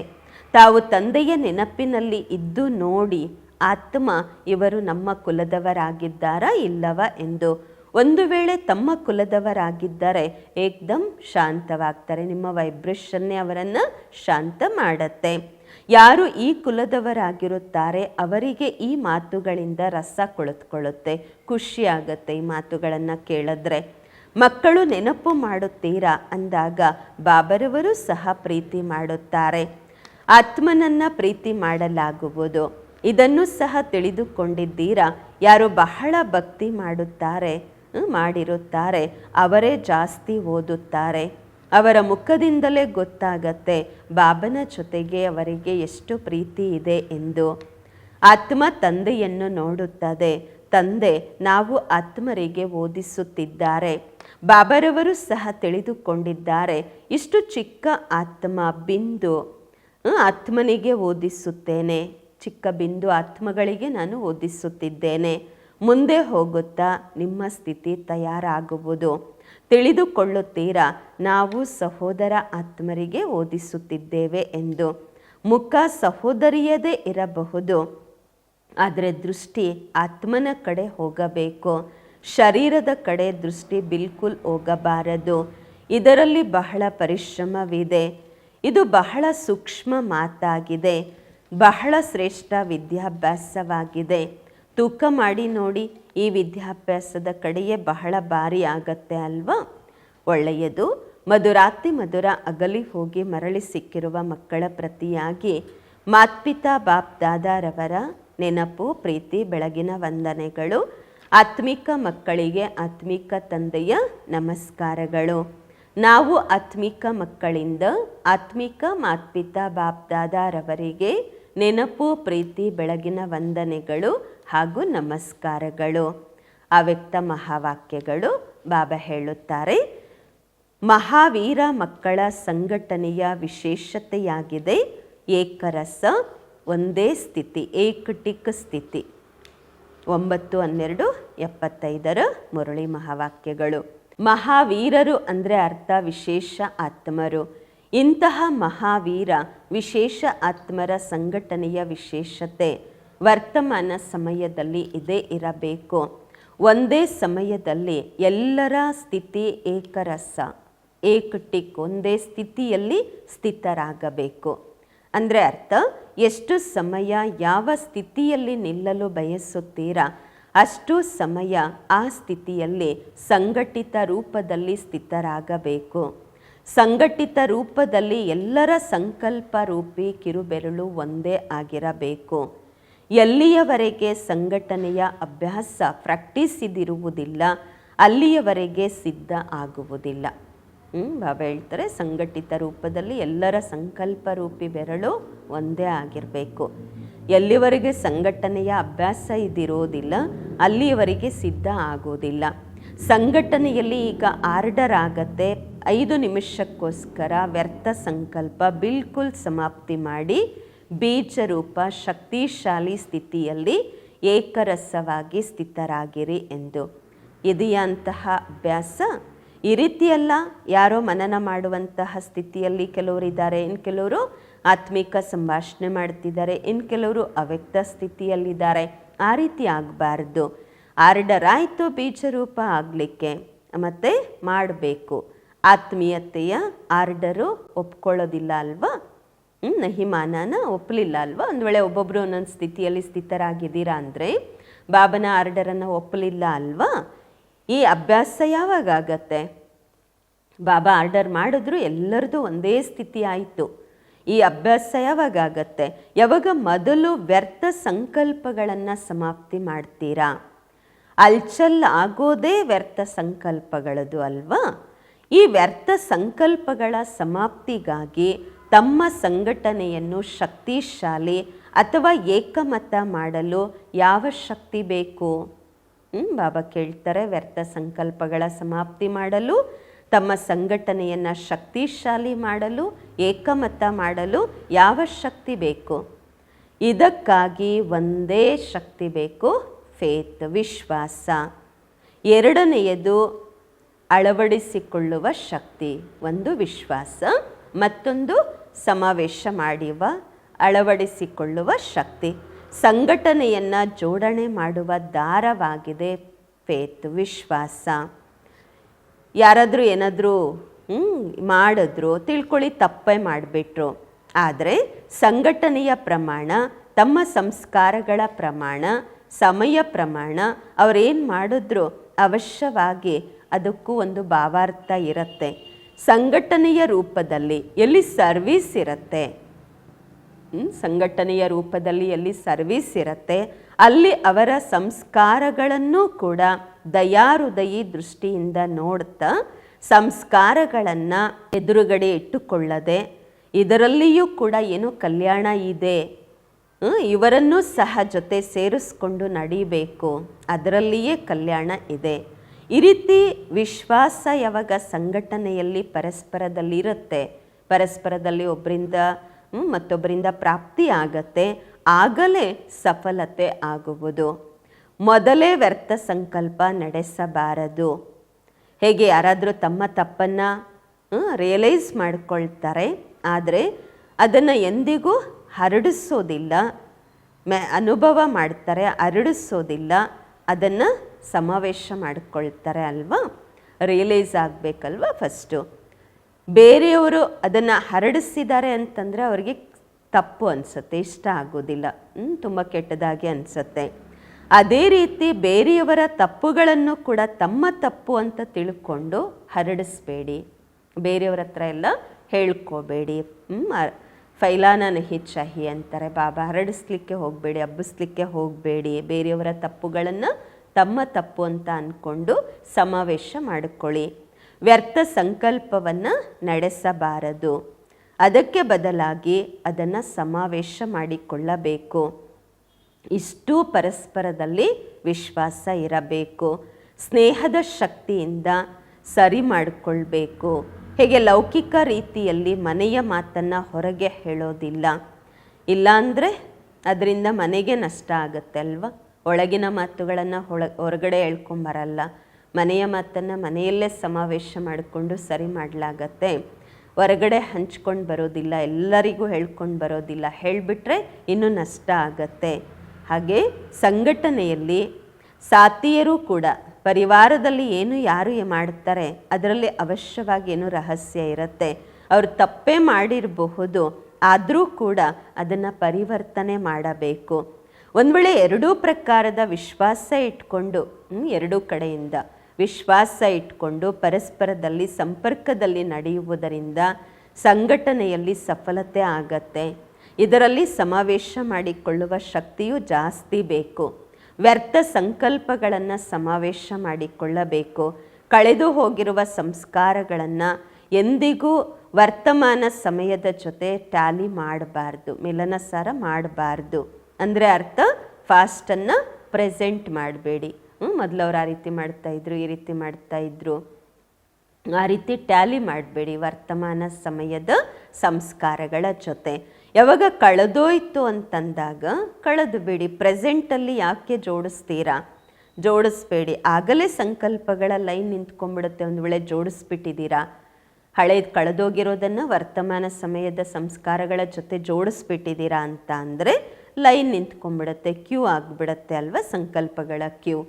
ತಾವು ತಂದೆಯ ನೆನಪಿನಲ್ಲಿ ಇದ್ದು ನೋಡಿ ಆತ್ಮ ಇವರು ನಮ್ಮ ಕುಲದವರಾಗಿದ್ದಾರಾ ಇಲ್ಲವ ಎಂದು. ಒಂದು ವೇಳೆ ತಮ್ಮ ಕುಲದವರಾಗಿದ್ದರೆ ಏಕದಮ್ ಶಾಂತವಾಗ್ತಾರೆ. ನಿಮ್ಮ ವೈಬ್ರೇಷನ್ನೇ ಅವರನ್ನು ಶಾಂತ ಮಾಡತ್ತೆ. ಯಾರು ಈ ಕುಲದವರಾಗಿರುತ್ತಾರೆ ಅವರಿಗೆ ಈ ಮಾತುಗಳಿಂದ ರಸ ಕುಳಿತುಕೊಳ್ಳುತ್ತೆ, ಖುಷಿಯಾಗತ್ತೆ ಈ ಮಾತುಗಳನ್ನು ಕೇಳಿದ್ರೆ. ಮಕ್ಕಳು ನೆನಪು ಮಾಡುತ್ತೀರಾ ಅಂದಾಗ ಬಾಬರವರು ಸಹ ಪ್ರೀತಿ ಮಾಡುತ್ತಾರೆ. ಆತ್ಮನನ್ನು ಪ್ರೀತಿ ಮಾಡಲಾಗುವುದು. ಇದನ್ನು ಸಹ ತಿಳಿದುಕೊಂಡಿದ್ದೀರಾ. ಯಾರು ಬಹಳ ಭಕ್ತಿ ಮಾಡಿರುತ್ತಾರೆ ಅವರೇ ಜಾಸ್ತಿ ಓದುತ್ತಾರೆ. ಅವರ ಮುಖದಿಂದಲೇ ಗೊತ್ತಾಗತ್ತೆ ಬಾಬನ ಜೊತೆಗೆ ಅವರಿಗೆ ಎಷ್ಟು ಪ್ರೀತಿ ಇದೆ ಎಂದು. ಆತ್ಮ ತಂದೆಯನ್ನು ನೋಡುತ್ತದೆ. ತಂದೆ ನಾವು ಆತ್ಮರಿಗೆ ಓದಿಸುತ್ತಿದ್ದಾರೆ. ಬಾಬರವರು ಸಹ ತಿಳಿದುಕೊಂಡಿದ್ದಾರೆ ಇಷ್ಟು ಚಿಕ್ಕ ಆತ್ಮ ಬಿಂದು ಆತ್ಮನಿಗೆ ಓದಿಸುತ್ತೇನೆ, ಚಿಕ್ಕ ಬಿಂದು ಆತ್ಮಗಳಿಗೆ ನಾನು ಓದಿಸುತ್ತಿದ್ದೇನೆ. ಮುಂದೆ ಹೋಗುತ್ತಾ ನಿಮ್ಮ ಸ್ಥಿತಿ ತಯಾರಾಗುವುದು. ತಿಳಿದುಕೊಳ್ಳುತ್ತೀರಾ ನಾವು ಸಹೋದರ ಆತ್ಮರಿಗೆ ಓದಿಸುತ್ತಿದ್ದೇವೆ ಎಂದು. ಮುಖ ಸಹೋದರಿಯದೇ ಇರಬಹುದು, ಆದರೆ ದೃಷ್ಟಿ ಆತ್ಮನ ಕಡೆ ಹೋಗಬೇಕು. ಶರೀರದ ಕಡೆ ದೃಷ್ಟಿ ಬಿಲ್ಕುಲ್ ಹೋಗಬಾರದು. ಇದರಲ್ಲಿ ಬಹಳ ಪರಿಶ್ರಮವಿದೆ. ಇದು ಬಹಳ ಸೂಕ್ಷ್ಮ ಮಾತಾಗಿದೆ. ಬಹಳ ಶ್ರೇಷ್ಠ ವಿದ್ಯಾಭ್ಯಾಸವಾಗಿದೆ. ತೂಕ ಮಾಡಿ ನೋಡಿ, ಈ ವಿದ್ಯಾಭ್ಯಾಸದ ಕಡೆಯೇ ಬಹಳ ಭಾರಿ ಆಗತ್ತೆ ಅಲ್ವಾ? ಒಳ್ಳೆಯದು. ಮಧುರಾತಿ ಮಧುರ ಅಗಲಿ ಹೋಗಿ ಮರಳಿ ಸಿಕ್ಕಿರುವ ಮಕ್ಕಳ ಪ್ರತಿಯಾಗಿ ಮಾತ್ಪಿತಾ ಬಾಪ್ ದಾದಾರವರ ನೆನಪು, ಪ್ರೀತಿ, ಬೆಳಗಿನ ವಂದನೆಗಳು. ಆತ್ಮಿಕ ಮಕ್ಕಳಿಗೆ ಆತ್ಮಿಕ ತಂದೆಯ ನಮಸ್ಕಾರಗಳು. ನಾವು ಆತ್ಮಿಕ ಮಕ್ಕಳಿಂದ ಆತ್ಮಿಕ ಮಾತ್ಪಿತಾ ಬಾಪ್ ದಾದಾರವರಿಗೆ ನೆನಪು, ಪ್ರೀತಿ, ಬೆಳಗಿನ ವಂದನೆಗಳು ಹಾಗೂ ನಮಸ್ಕಾರಗಳು. ಅವ್ಯಕ್ತ ಮಹಾವಾಕ್ಯಗಳು. ಬಾಬಾ ಹೇಳುತ್ತಾರೆ, ಮಹಾವೀರ ಮಕ್ಕಳ ಸಂಘಟನೆಯ ವಿಶೇಷತೆಯಾಗಿದೆ ಏಕರಸ, ಒಂದೇ ಸ್ಥಿತಿ, ಏಕಟಿಕ್ ಸ್ಥಿತಿ. 9-12-75 ಮುರಳಿ ಮಹಾವಾಕ್ಯಗಳು. ಮಹಾವೀರರು ಅಂದರೆ ಅರ್ಥ ವಿಶೇಷ ಆತ್ಮರು. ಇಂತಹ ಮಹಾವೀರ ವಿಶೇಷ ಆತ್ಮರ ಸಂಘಟನೆಯ ವಿಶೇಷತೆ ವರ್ತಮಾನ ಸಮಯದಲ್ಲಿ ಇದೇ ಇರಬೇಕು. ಒಂದೇ ಸಮಯದಲ್ಲಿ ಎಲ್ಲರ ಸ್ಥಿತಿ ಏಕರಸ, ಏಕಟಿಕ್, ಒಂದೇ ಸ್ಥಿತಿಯಲ್ಲಿ ಸ್ಥಿತರಾಗಬೇಕು. ಅಂದರೆ ಅರ್ಥ ಎಷ್ಟು ಸಮಯ ಯಾವ ಸ್ಥಿತಿಯಲ್ಲಿ ನಿಲ್ಲಲು ಬಯಸುತ್ತೀರಾ ಅಷ್ಟು ಸಮಯ ಆ ಸ್ಥಿತಿಯಲ್ಲಿ ಸಂಘಟಿತ ರೂಪದಲ್ಲಿ ಸ್ಥಿತರಾಗಬೇಕು. ಸಂಘಟಿತ ರೂಪದಲ್ಲಿ ಎಲ್ಲರ ಸಂಕಲ್ಪ ರೂಪಿ ಕಿರುಬೆರಳು ಒಂದೇ ಆಗಿರಬೇಕು. ಎಲ್ಲಿಯವರೆಗೆ ಸಂಘಟನೆಯ ಅಭ್ಯಾಸ ಪ್ರಾಕ್ಟೀಸ್ ಇದಿರುವುದಿಲ್ಲ ಅಲ್ಲಿಯವರೆಗೆ ಸಿದ್ಧ ಆಗುವುದಿಲ್ಲ. ಬಾಬಾ ಹೇಳ್ತಾರೆ ಸಂಘಟಿತ ರೂಪದಲ್ಲಿ ಎಲ್ಲರ ಸಂಕಲ್ಪ ರೂಪಿ ಬೆರಳು ಒಂದೇ ಆಗಿರಬೇಕು. ಎಲ್ಲಿವರೆಗೆ ಸಂಘಟನೆಯ ಅಭ್ಯಾಸ ಇದಿರೋದಿಲ್ಲ ಅಲ್ಲಿಯವರೆಗೆ ಸಿದ್ಧ ಆಗೋದಿಲ್ಲ. ಸಂಘಟನೆಯಲ್ಲಿ ಈಗ ಆರ್ಡರ್ ಆಗತ್ತೆ, 5 ನಿಮಿಷಕ್ಕೋಸ್ಕರ ವ್ಯರ್ಥ ಸಂಕಲ್ಪ ಬಿಲ್ಕುಲ್ ಸಮಾಪ್ತಿ ಮಾಡಿ ಬೀಜ ರೂಪ ಶಕ್ತಿಶಾಲಿ ಸ್ಥಿತಿಯಲ್ಲಿ ಏಕರಸವಾಗಿ ಸ್ಥಿತರಾಗಿರಿ ಎಂದು. ಇದೆಯಾ ಅಂತಹ ಅಭ್ಯಾಸ? ಈ ರೀತಿಯಲ್ಲ ಯಾರೋ ಮನನ ಮಾಡುವಂತಹ ಸ್ಥಿತಿಯಲ್ಲಿ ಕೆಲವರಿದ್ದಾರೆ, ಇನ್ನು ಕೆಲವರು ಆತ್ಮಿಕ ಸಂಭಾಷಣೆ ಮಾಡ್ತಿದ್ದಾರೆ, ಇನ್ನು ಕೆಲವರು ಅವ್ಯಕ್ತ ಸ್ಥಿತಿಯಲ್ಲಿದ್ದಾರೆ. ಆ ರೀತಿ ಆಗಬಾರ್ದು. ಆರ್ಡರ್ ಆಯಿತು ಬೀಜರೂಪ ಆಗಲಿಕ್ಕೆ, ಮತ್ತೆ ಮಾಡಬೇಕು. ಆತ್ಮೀಯತೆಯ ಆರ್ಡರು ಒಪ್ಕೊಳ್ಳೋದಿಲ್ಲ ಅಲ್ವಾ? ನಹಿಮಾನನ ಒಪ್ಪಲಿಲ್ಲ ಅಲ್ವಾ? ಒಂದು ವೇಳೆ ಒಬ್ಬೊಬ್ಬರು ಒಂದೊಂದು ಸ್ಥಿತಿಯಲ್ಲಿ ಸ್ಥಿತರಾಗಿದ್ದೀರಾ ಅಂದರೆ ಬಾಬನ ಆರ್ಡರನ್ನು ಒಪ್ಪಲಿಲ್ಲ ಅಲ್ವಾ? ಈ ಅಭ್ಯಾಸ ಯಾವಾಗ ಆಗತ್ತೆ? ಬಾಬಾ ಆರ್ಡರ್ ಮಾಡಿದ್ರು ಎಲ್ಲರದು ಒಂದೇ ಸ್ಥಿತಿ ಆಯಿತು. ಈ ಅಭ್ಯಾಸ ಯಾವಾಗ ಆಗತ್ತೆ? ಯಾವಾಗ ಮೊದಲು ವ್ಯರ್ಥ ಸಂಕಲ್ಪಗಳನ್ನು ಸಮಾಪ್ತಿ ಮಾಡ್ತೀರಾ. ಅಲ್ಚಲ್ ಆಗೋದೇ ವ್ಯರ್ಥ ಸಂಕಲ್ಪಗಳದು ಅಲ್ವಾ? ಈ ವ್ಯರ್ಥ ಸಂಕಲ್ಪಗಳ ಸಮಾಪ್ತಿಗಾಗಿ ತಮ್ಮ ಸಂಘಟನೆಯನ್ನು ಶಕ್ತಿಶಾಲಿ ಅಥವಾ ಏಕಮತ ಮಾಡಲು ಯಾವ ಶಕ್ತಿ ಬೇಕು? ಬಾಬಾ ಕೇಳ್ತಾರೆ, ವ್ಯರ್ಥ ಸಂಕಲ್ಪಗಳ ಸಮಾಪ್ತಿ ಮಾಡಲು, ತಮ್ಮ ಸಂಘಟನೆಯನ್ನು ಶಕ್ತಿಶಾಲಿ ಮಾಡಲು, ಏಕಮತ ಮಾಡಲು ಯಾವ ಶಕ್ತಿ ಬೇಕು? ಇದಕ್ಕಾಗಿ ಒಂದೇ ಶಕ್ತಿ ಬೇಕು, ಫೇತ್, ವಿಶ್ವಾಸ. ಎರಡನೆಯದು ಅಳವಡಿಸಿಕೊಳ್ಳುವ ಶಕ್ತಿ. ಒಂದು ವಿಶ್ವಾಸ, ಮತ್ತೊಂದು ಸಮಾವೇಶ ಮಾಡುವ ಅಳವಡಿಸಿಕೊಳ್ಳುವ ಶಕ್ತಿ. ಸಂಘಟನೆಯನ್ನು ಜೋಡಣೆ ಮಾಡುವ ದಾರವಾಗಿದೆ ಫೇತ್, ವಿಶ್ವಾಸ. ಯಾರಾದರೂ ಏನಾದರೂ ಮಾಡಿದ್ರು ತಿಳ್ಕೊಳ್ಳಿ, ತಪ್ಪೇ ಮಾಡಿಬಿಟ್ರು, ಆದರೆ ಸಂಘಟನೆಯ ಪ್ರಮಾಣ, ತಮ್ಮ ಸಂಸ್ಕಾರಗಳ ಪ್ರಮಾಣ, ಸಮಯ ಪ್ರಮಾಣ, ಅವರೇನು ಮಾಡಿದ್ರು ಅವಶ್ಯವಾಗಿ ಅದಕ್ಕೂ ಒಂದು ಭಾವಾರ್ಥ ಇರುತ್ತೆ. ಸಂಘಟನೆಯ ರೂಪದಲ್ಲಿ ಎಲ್ಲಿ ಸರ್ವೀಸ್ ಇರುತ್ತೆ, ಸಂಘಟನೆಯ ರೂಪದಲ್ಲಿ ಎಲ್ಲಿ ಸರ್ವೀಸ್ ಇರುತ್ತೆ ಅಲ್ಲಿ ಅವರ ಸಂಸ್ಕಾರಗಳನ್ನು ಕೂಡ ದಯಾಹೃದಯಿ ದೃಷ್ಟಿಯಿಂದ ನೋಡ್ತಾ ಸಂಸ್ಕಾರಗಳನ್ನು ಎದುರುಗಡೆ ಇಟ್ಟುಕೊಳ್ಳದೆ ಇದರಲ್ಲಿಯೂ ಕೂಡ ಏನೋ ಕಲ್ಯಾಣ ಇದೆ, ಇವರನ್ನು ಸಹ ಜೊತೆ ಸೇರಿಸ್ಕೊಂಡು ನಡಿಬೇಕು, ಅದರಲ್ಲಿಯೇ ಕಲ್ಯಾಣ ಇದೆ. ಈ ರೀತಿ ವಿಶ್ವಾಸ ಯಾವಾಗ ಸಂಘಟನೆಯಲ್ಲಿ ಪರಸ್ಪರದಲ್ಲಿ ಇರುತ್ತೆ, ಪರಸ್ಪರದಲ್ಲಿ ಒಬ್ಬರಿಂದ ಮತ್ತೊಬ್ಬರಿಂದ ಪ್ರಾಪ್ತಿ ಆಗತ್ತೆ, ಆಗಲೇ ಸಫಲತೆ ಆಗುವುದು. ಮೊದಲೇ ವ್ಯರ್ಥ ಸಂಕಲ್ಪ ನಡೆಸಬಾರದು. ಹೇಗೆ ಯಾರಾದರೂ ತಮ್ಮ ತಪ್ಪನ್ನು ರಿಯಲೈಸ್ ಮಾಡ್ಕೊಳ್ತಾರೆ, ಆದರೆ ಅದನ್ನು ಎಂದಿಗೂ ಹರಡಿಸೋದಿಲ್ಲ, ಅನುಭವ ಮಾಡ್ತಾರೆ, ಹರಡಿಸೋದಿಲ್ಲ, ಅದನ್ನು ಸಮಾವೇಶ ಮಾಡಿಕೊಳ್ತಾರೆ ಅಲ್ವಾ? ರಿಯಲೈಸ್ ಆಗಬೇಕಲ್ವ ಫಸ್ಟು. ಬೇರೆಯವರು ಅದನ್ನು ಹರಡಿಸಿದ್ದಾರೆ ಅಂತಂದರೆ ಅವರಿಗೆ ತಪ್ಪು ಅನಿಸುತ್ತೆ, ಇಷ್ಟ ಆಗೋದಿಲ್ಲ, ತುಂಬ ಕೆಟ್ಟದಾಗಿ ಅನಿಸುತ್ತೆ. ಅದೇ ರೀತಿ ಬೇರೆಯವರ ತಪ್ಪುಗಳನ್ನು ಕೂಡ ತಮ್ಮ ತಪ್ಪು ಅಂತ ತಿಳ್ಕೊಂಡು ಹರಡಿಸ್ಬೇಡಿ. ಬೇರೆಯವ್ರ ಹತ್ರ ಎಲ್ಲ ಹೇಳ್ಕೋಬೇಡಿ. ಫೈಲಾನ ನಹಿ ಚಾಹಿ ಅಂತಾರೆ ಬಾಬಾ. ಹರಡಿಸ್ಲಿಕ್ಕೆ ಹೋಗಬೇಡಿ, ಹಬ್ಬಿಸ್ಲಿಕ್ಕೆ ಹೋಗಬೇಡಿ. ಬೇರೆಯವರ ತಪ್ಪುಗಳನ್ನು ತಮ್ಮ ತಪ್ಪು ಅಂತ ಅಂದ್ಕೊಂಡು ಸಮಾವೇಶ ಮಾಡಿಕೊಳ್ಳಿ. ವ್ಯರ್ಥ ಸಂಕಲ್ಪವನ್ನು ನಡೆಸಬಾರದು. ಅದಕ್ಕೆ ಬದಲಾಗಿ ಅದನ್ನು ಸಮಾವೇಶ ಮಾಡಿಕೊಳ್ಳಬೇಕು. ಇಷ್ಟೂ ಪರಸ್ಪರದಲ್ಲಿ ವಿಶ್ವಾಸ ಇರಬೇಕು. ಸ್ನೇಹದ ಶಕ್ತಿಯಿಂದ ಸರಿ ಮಾಡಿಕೊಳ್ಬೇಕು. ಹೇಗೆ ಲೌಕಿಕ ರೀತಿಯಲ್ಲಿ ಮನೆಯ ಮಾತನ್ನು ಹೊರಗೆ ಹೇಳೋದಿಲ್ಲ, ಇಲ್ಲಾಂದರೆ ಅದರಿಂದ ಮನೆಗೆ ನಷ್ಟ ಆಗುತ್ತೆ ಅಲ್ವಾ? ಒಳಗಿನ ಮಾತುಗಳನ್ನು ಹೊರಗಡೆ ಹೇಳ್ಕೊಂಬರಲ್ಲ, ಮನೆಯ ಮಾತನ್ನು ಮನೆಯಲ್ಲೇ ಸಮಾವೇಶ ಮಾಡಿಕೊಂಡು ಸರಿ ಮಾಡಲಾಗತ್ತೆ. ಹೊರಗಡೆ ಹಂಚ್ಕೊಂಡು ಬರೋದಿಲ್ಲ, ಎಲ್ಲರಿಗೂ ಹೇಳ್ಕೊಂಡು ಬರೋದಿಲ್ಲ, ಹೇಳಿಬಿಟ್ರೆ ಇನ್ನೂ ನಷ್ಟ ಆಗತ್ತೆ. ಹಾಗೆ ಸಂಘಟನೆಯಲ್ಲಿ ಸಾತಿಯರು ಕೂಡ ಪರಿವಾರದಲ್ಲಿ ಏನು ಯಾರು ಮಾಡ್ತಾರೆ ಅದರಲ್ಲಿ ಅವಶ್ಯವಾಗಿ ಏನು ರಹಸ್ಯ ಇರುತ್ತೆ. ಅವರು ತಪ್ಪೇ ಮಾಡಿರಬಹುದು, ಆದರೂ ಕೂಡ ಅದನ್ನು ಪರಿವರ್ತನೆ ಮಾಡಬೇಕು. ಒಂದು ವೇಳೆ ಎರಡೂ ಪ್ರಕಾರದ ವಿಶ್ವಾಸ ಇಟ್ಕೊಂಡು, ಎರಡೂ ಕಡೆಯಿಂದ ವಿಶ್ವಾಸ ಇಟ್ಕೊಂಡು ಪರಸ್ಪರದಲ್ಲಿ ಸಂಪರ್ಕದಲ್ಲಿ ನಡೆಯುವುದರಿಂದ ಸಂಘಟನೆಯಲ್ಲಿ ಸಫಲತೆ ಆಗತ್ತೆ. ಇದರಲ್ಲಿ ಸಮಾವೇಶ ಮಾಡಿಕೊಳ್ಳುವ ಶಕ್ತಿಯು ಜಾಸ್ತಿ ಬೇಕು. ವ್ಯರ್ಥ ಸಂಕಲ್ಪಗಳನ್ನು ಸಮಾವೇಶ ಮಾಡಿಕೊಳ್ಳಬೇಕು. ಕಳೆದು ಹೋಗಿರುವ ಸಂಸ್ಕಾರಗಳನ್ನು ಎಂದಿಗೂ ವರ್ತಮಾನ ಸಮಯದ ಜೊತೆ ಟ್ಯಾಲಿ ಮಾಡಬಾರ್ದು, ಮಿಲನಸಾರ ಮಾಡಬಾರ್ದು. ಅಂದರೆ ಅರ್ಥ ಫಾಸ್ಟನ್ನು ಪ್ರೆಸೆಂಟ್ ಮಾಡಬೇಡಿ. ಮೊದಲವ್ರು ಆ ರೀತಿ ಮಾಡ್ತಾಯಿದ್ರು, ಈ ರೀತಿ ಮಾಡ್ತಾಯಿದ್ರು, ಆ ರೀತಿ ಟ್ಯಾಲಿ ಮಾಡಬೇಡಿ ವರ್ತಮಾನ ಸಮಯದ ಸಂಸ್ಕಾರಗಳ ಜೊತೆ. ಯಾವಾಗ ಕಳೆದೋಯ್ತು ಅಂತಂದಾಗ ಕಳೆದು ಬಿಡಿ. ಪ್ರೆಸೆಂಟಲ್ಲಿ ಯಾಕೆ ಜೋಡಿಸ್ತೀರಾ? ಜೋಡಿಸ್ಬೇಡಿ. ಆಗಲೇ ಸಂಕಲ್ಪಗಳ ಲೈನ್ ನಿಂತ್ಕೊಂಡ್ಬಿಡುತ್ತೆ. ಒಂದು ವೇಳೆ ಜೋಡಿಸ್ಬಿಟ್ಟಿದ್ದೀರಾ, ಹಳೇದು ಕಳೆದೋಗಿರೋದನ್ನು ವರ್ತಮಾನ ಸಮಯದ ಸಂಸ್ಕಾರಗಳ ಜೊತೆ ಜೋಡಿಸ್ಬಿಟ್ಟಿದ್ದೀರಾ ಅಂತ ಅಂದರೆ ಲೈನ್ ನಿಂತ್ಕೊಂಡ್ಬಿಡುತ್ತೆ, ಕ್ಯೂ ಆಗಿಬಿಡುತ್ತೆ ಅಲ್ವಾ, ಸಂಕಲ್ಪಗಳ ಕ್ಯೂ.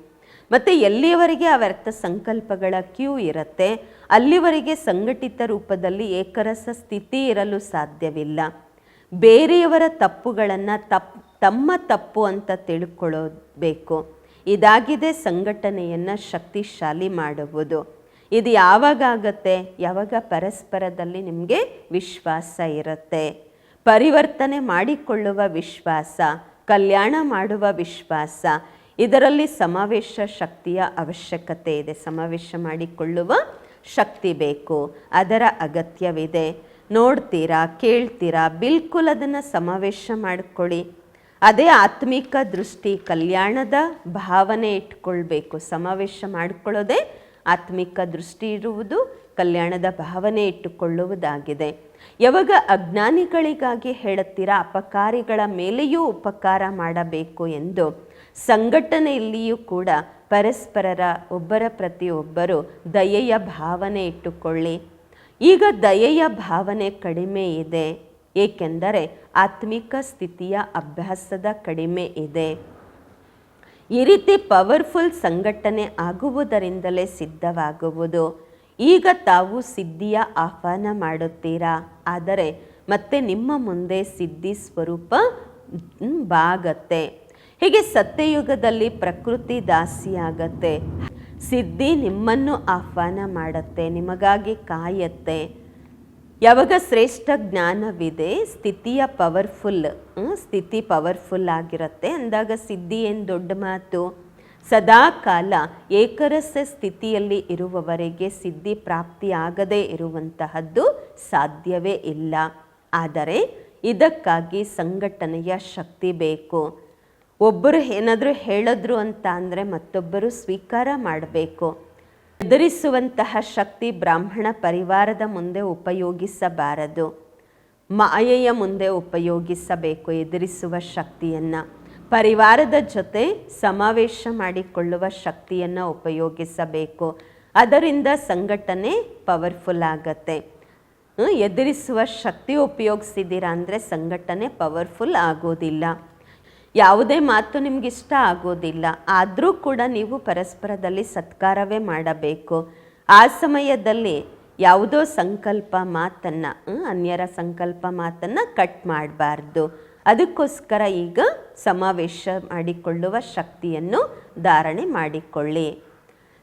ಮತ್ತು ಎಲ್ಲಿಯವರೆಗೆ ಆ ವ್ಯರ್ಥ ಸಂಕಲ್ಪಗಳ ಕ್ಯೂ ಇರುತ್ತೆ ಅಲ್ಲಿವರೆಗೆ ಸಂಘಟಿತ ರೂಪದಲ್ಲಿ ಏಕರಸ ಸ್ಥಿತಿ ಇರಲು ಸಾಧ್ಯವಿಲ್ಲ. ಬೇರೆಯವರ ತಪ್ಪುಗಳನ್ನು ತಮ್ಮ ತಪ್ಪು ಅಂತ ತಿಳ್ಕೊಳ್ಳಬೇಕು. ಇದಾಗಿದೆ ಸಂಘಟನೆಯನ್ನು ಶಕ್ತಿಶಾಲಿ ಮಾಡುವುದು. ಇದು ಯಾವಾಗ ಆಗತ್ತೆ? ಯಾವಾಗ ಪರಸ್ಪರದಲ್ಲಿ ನಿಮಗೆ ವಿಶ್ವಾಸ ಇರುತ್ತೆ, ಪರಿವರ್ತನೆ ಮಾಡಿಕೊಳ್ಳುವ ವಿಶ್ವಾಸ, ಕಲ್ಯಾಣ ಮಾಡುವ ವಿಶ್ವಾಸ. ಇದರಲ್ಲಿ ಸಮಾವೇಶ ಶಕ್ತಿಯ ಅವಶ್ಯಕತೆ ಇದೆ. ಸಮಾವೇಶ ಮಾಡಿಕೊಳ್ಳುವ ಶಕ್ತಿ ಬೇಕು, ಅದರ ಅಗತ್ಯವಿದೆ. ನೋಡ್ತೀರಾ, ಕೇಳ್ತೀರಾ, ಬಿಲ್ಕುಲ್ ಅದನ್ನು ಸಮಾವೇಶ ಮಾಡಿಕೊಳ್ಳಿ. ಅದೇ ಆತ್ಮಿಕ ದೃಷ್ಟಿ, ಕಲ್ಯಾಣದ ಭಾವನೆ ಇಟ್ಕೊಳ್ಬೇಕು. ಸಮಾವೇಶ ಮಾಡಿಕೊಳ್ಳೋದೇ ಆತ್ಮಿಕ ದೃಷ್ಟಿ ಇರುವುದು, ಕಲ್ಯಾಣದ ಭಾವನೆ ಇಟ್ಟುಕೊಳ್ಳುವುದಾಗಿದೆ. ಯಾವಾಗ ಅಜ್ಞಾನಿಗಳಿಗಾಗಿ ಹೇಳುತ್ತೀರಾ ಅಪಕಾರಿಗಳ ಮೇಲೆಯೂ ಉಪಕಾರ ಮಾಡಬೇಕು ಎಂದು, ಸಂಘಟನೆಯಲ್ಲಿಯೂ ಕೂಡ ಪರಸ್ಪರರ ಒಬ್ಬರ ಪ್ರತಿಯೊಬ್ಬರು ದಯೆಯ ಭಾವನೆ ಇಟ್ಟುಕೊಳ್ಳಿ. ಈಗ ದಯೆಯ ಭಾವನೆ ಕಡಿಮೆ ಇದೆ, ಏಕೆಂದರೆ ಆತ್ಮಿಕ ಸ್ಥಿತಿಯ ಅಭ್ಯಾಸದ ಕಡಿಮೆ ಇದೆ. ಈ ರೀತಿ ಪವರ್ಫುಲ್ ಸಂಘಟನೆ ಆಗುವುದರಿಂದಲೇ ಸಿದ್ಧವಾಗುವುದು. ಈಗ ತಾವು ಸಿದ್ಧಿಯ ಆಹ್ವಾನ ಮಾಡುತ್ತೀರಾ, ಆದರೆ ಮತ್ತೆ ನಿಮ್ಮ ಮುಂದೆ ಸಿದ್ಧಿ ಸ್ವರೂಪ ಬಾಗತ್ತೆ. ಹೀಗೆ ಸತ್ಯಯುಗದಲ್ಲಿ ಪ್ರಕೃತಿ ದಾಸಿಯಾಗತ್ತೆ, ಸಿದ್ಧಿ ನಿಮ್ಮನ್ನು ಆಹ್ವಾನ ಮಾಡುತ್ತೆ, ನಿಮಗಾಗಿ ಕಾಯತ್ತೆ. ಯಾವಾಗ ಶ್ರೇಷ್ಠ ಜ್ಞಾನವಿದೆ, ಸ್ಥಿತಿಯ ಸ್ಥಿತಿ ಪವರ್ಫುಲ್ ಆಗಿರುತ್ತೆ ಅಂದಾಗ ಸಿದ್ಧಿ ಏನು ದೊಡ್ಡ ಮಾತು. ಸದಾ ಕಾಲ ಏಕರಸ ಸ್ಥಿತಿಯಲ್ಲಿ ಇರುವವರೆಗೆ ಸಿದ್ಧಿ ಪ್ರಾಪ್ತಿಯಾಗದೇ ಇರುವಂತಹದ್ದು ಸಾಧ್ಯವೇ ಇಲ್ಲ. ಆದರೆ ಇದಕ್ಕಾಗಿ ಸಂಘಟನೆಯ ಶಕ್ತಿ ಬೇಕು. ಒಬ್ಬರು ಏನಾದರೂ ಹೇಳಿದ್ರು ಅಂತ ಅಂದರೆ ಮತ್ತೊಬ್ಬರು ಸ್ವೀಕಾರ ಮಾಡಬೇಕು. ಎದುರಿಸುವಂತಹ ಶಕ್ತಿ ಬ್ರಾಹ್ಮಣ ಪರಿವಾರದ ಮುಂದೆ ಉಪಯೋಗಿಸಬಾರದು, ಮಾಯೆಯ ಮುಂದೆ ಉಪಯೋಗಿಸಬೇಕು. ಎದುರಿಸುವ ಶಕ್ತಿಯನ್ನು ಪರಿವಾರದ ಜೊತೆ ಸಮಾವೇಶ ಮಾಡಿಕೊಳ್ಳುವ ಶಕ್ತಿಯನ್ನು ಉಪಯೋಗಿಸಬೇಕು. ಅದರಿಂದ ಸಂಘಟನೆ ಪವರ್ಫುಲ್ ಆಗತ್ತೆ. ಎದುರಿಸುವ ಶಕ್ತಿ ಉಪಯೋಗಿಸಿದ್ದೀರಾ ಅಂದರೆ ಸಂಘಟನೆ ಪವರ್ಫುಲ್ ಆಗೋದಿಲ್ಲ. ಯಾವುದೇ ಮಾತು ನಿಮ್ಗೆ ಇಷ್ಟ ಆಗೋದಿಲ್ಲ, ಆದರೂ ಕೂಡ ನೀವು ಪರಸ್ಪರದಲ್ಲಿ ಸತ್ಕಾರವೇ ಮಾಡಬೇಕು. ಆ ಸಮಯದಲ್ಲಿ ಯಾವುದೋ ಸಂಕಲ್ಪ ಮಾತನ್ನು, ಅನ್ಯರ ಸಂಕಲ್ಪ ಮಾತನ್ನು ಕಟ್ ಮಾಡಬಾರ್ದು. ಅದಕ್ಕೋಸ್ಕರ ಈಗ ಸಮಾವೇಶ ಮಾಡಿಕೊಳ್ಳುವ ಶಕ್ತಿಯನ್ನು ಧಾರಣೆ ಮಾಡಿಕೊಳ್ಳಿ.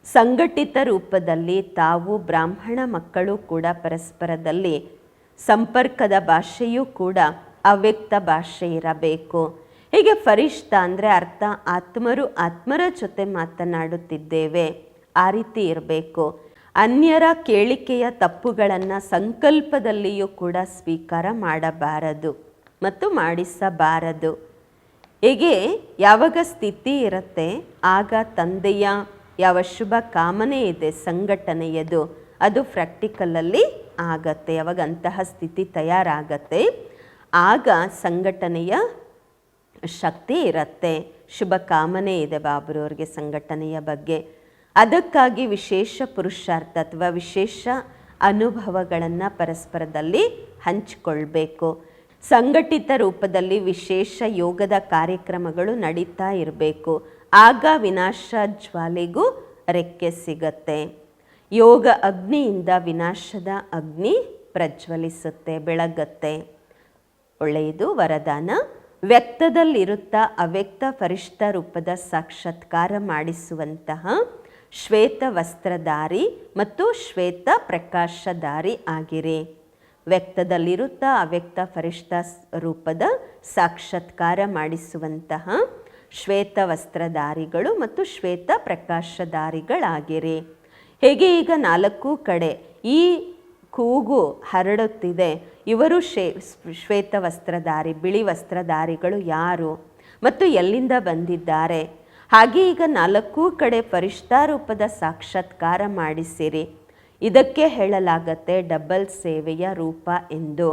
ಸಂಘಟಿತ ರೂಪದಲ್ಲಿ ತಾವು ಬ್ರಾಹ್ಮಣ ಮಕ್ಕಳು ಕೂಡ ಪರಸ್ಪರದಲ್ಲಿ ಸಂಪರ್ಕದ ಭಾಷೆಯೂ ಕೂಡ ಅವ್ಯಕ್ತ ಭಾಷೆ ಇರಬೇಕು. ಹೀಗೆ ಫರಿಷ್ಠ ಅಂದರೆ ಅರ್ಥ ಆತ್ಮರು ಆತ್ಮರ ಜೊತೆ ಮಾತನಾಡುತ್ತಿದ್ದೇವೆ, ಆ ರೀತಿ ಇರಬೇಕು. ಅನ್ಯರ ಕೇಳಿಕೆಯ ತಪ್ಪುಗಳನ್ನು ಸಂಕಲ್ಪದಲ್ಲಿಯೂ ಕೂಡ ಸ್ವೀಕಾರ ಮಾಡಬಾರದು ಮತ್ತು ಮಾಡಿಸಬಾರದು. ಹೀಗೆ ಯಾವಾಗ ಸ್ಥಿತಿ ಇರುತ್ತೆ ಆಗ ತಂದೆಯ ಯಾವ ಶುಭ ಕಾಮನೆ ಇದೆ ಸಂಘಟನೆಯದು, ಅದು ಪ್ರಾಕ್ಟಿಕಲಲ್ಲಿ ಆಗತ್ತೆ. ಯಾವಾಗ ಅಂತಹ ಸ್ಥಿತಿ ತಯಾರಾಗತ್ತೆ ಆಗ ಸಂಘಟನೆಯ ಶಕ್ತಿ ಇರುತ್ತೆ. ಶುಭ ಕಾಮನೆ ಇದೆ ಬಾಬ್ರವ್ರಿಗೆ ಸಂಘಟನೆಯ ಬಗ್ಗೆ. ಅದಕ್ಕಾಗಿ ವಿಶೇಷ ಪುರುಷಾರ್ಥ ಅಥವಾ ವಿಶೇಷ ಅನುಭವಗಳನ್ನು ಪರಸ್ಪರದಲ್ಲಿ ಹಂಚಿಕೊಳ್ಬೇಕು. ಸಂಘಟಿತ ರೂಪದಲ್ಲಿ ವಿಶೇಷ ಯೋಗದ ಕಾರ್ಯಕ್ರಮಗಳು ನಡೀತಾ ಇರಬೇಕು. ಆಗ ವಿನಾಶ ಜ್ವಾಲೆಗೂ ರೆಕ್ಕೆ ಸಿಗತ್ತೆ. ಯೋಗ ಅಗ್ನಿಯಿಂದ ವಿನಾಶದ ಅಗ್ನಿ ಪ್ರಜ್ವಲಿಸುತ್ತೆ, ಬೆಳಗತ್ತೆ. ಒಳ್ಳೆಯದು ವರದಾನ. ವ್ಯಕ್ತದಲ್ಲಿರುತ್ತಾ ಅವ್ಯಕ್ತ ಫರಿಷ್ಠ ರೂಪದ ಸಾಕ್ಷಾತ್ಕಾರ ಮಾಡಿಸುವಂತಹ ಶ್ವೇತ ವಸ್ತ್ರಧಾರಿ ಮತ್ತು ಶ್ವೇತ ಪ್ರಕಾಶಧಾರಿ ಆಗಿರಿ. ವ್ಯಕ್ತದಲ್ಲಿರುತ್ತಾ ಅವ್ಯಕ್ತ ಫರಿಷ್ಠ ರೂಪದ ಸಾಕ್ಷಾತ್ಕಾರ ಮಾಡಿಸುವಂತಹ ಶ್ವೇತ ವಸ್ತ್ರಧಾರಿಗಳು ಮತ್ತು ಶ್ವೇತ ಪ್ರಕಾಶಧಾರಿಗಳಾಗಿರಿ. ಹೇಗೆ ಈಗ 4 ಕಡೆ ಈ ಕೂಗು ಹರಡುತ್ತಿದೆ, ಇವರು ಶ್ವೇತ ವಸ್ತ್ರಧಾರಿ, ಬಿಳಿ ವಸ್ತ್ರಧಾರಿಗಳು ಯಾರು ಮತ್ತು ಎಲ್ಲಿಂದ ಬಂದಿದ್ದಾರೆ? ಹಾಗೆ ಈಗ 4 ಕಡೆ ಫರಿಷ್ಠ ರೂಪದ ಸಾಕ್ಷಾತ್ಕಾರ ಮಾಡಿಸಿರಿ. ಇದಕ್ಕೆ ಹೇಳಲಾಗತ್ತೆ ಡಬಲ್ ಸೇವೆಯ ರೂಪ ಎಂದು.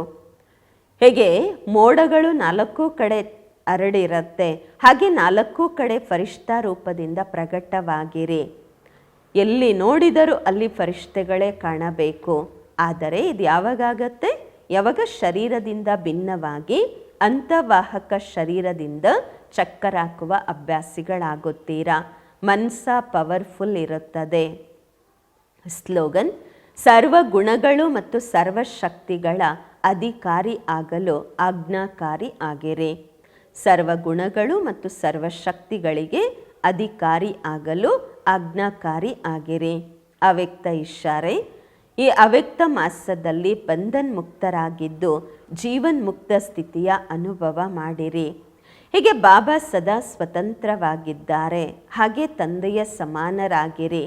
ಹೇಗೆ ಮೋಡಗಳು 4 ಕಡೆ ಹರಡಿರುತ್ತೆ, ಹಾಗೆ 4 ಕಡೆ ಫರಿಷ್ಠ ರೂಪದಿಂದ ಪ್ರಕಟವಾಗಿರಿ. ಎಲ್ಲಿ ನೋಡಿದರೂ ಅಲ್ಲಿ ಫರಿಷ್ಠೆಗಳೇ ಕಾಣಬೇಕು. ಆದರೆ ಇದು ಯಾವಾಗತ್ತೆ? ಯಾವಾಗ ಶರೀರದಿಂದ ಭಿನ್ನವಾಗಿ ಅಂತರ್ವಾಹಕ ಶರೀರದಿಂದ ಚಕ್ಕರ್ ಹಾಕುವ ಅಭ್ಯಾಸಿಗಳಾಗುತ್ತೀರಾ. ಮನಸ್ಸ ಪವರ್ಫುಲ್ ಇರುತ್ತದೆ. ಸ್ಲೋಗನ್: ಸರ್ವ ಗುಣಗಳು ಮತ್ತು ಸರ್ವಶಕ್ತಿಗಳ ಅಧಿಕಾರಿ ಆಗಲು ಆಜ್ಞಾಕಾರಿ ಆಗಿರಿ. ಸರ್ವ ಗುಣಗಳು ಮತ್ತು ಸರ್ವಶಕ್ತಿಗಳಿಗೆ ಅಧಿಕಾರಿ ಆಗಲು ಆಜ್ಞಾಕಾರಿ ಆಗಿರಿ. ಅವ್ಯಕ್ತ ಇಶಾರೆ: ಈ ಅವ್ಯಕ್ತ ಮಾಸದಲ್ಲಿ ಬಂಧನ್ ಮುಕ್ತರಾಗಿದ್ದು ಜೀವನ್ ಮುಕ್ತ ಸ್ಥಿತಿಯ ಅನುಭವ ಮಾಡಿರಿ. ಹೀಗೆ ಬಾಬಾ ಸದಾ ಸ್ವತಂತ್ರವಾಗಿದ್ದಾರೆ, ಹಾಗೆ ತಂದೆಯ ಸಮಾನರಾಗಿರಿ.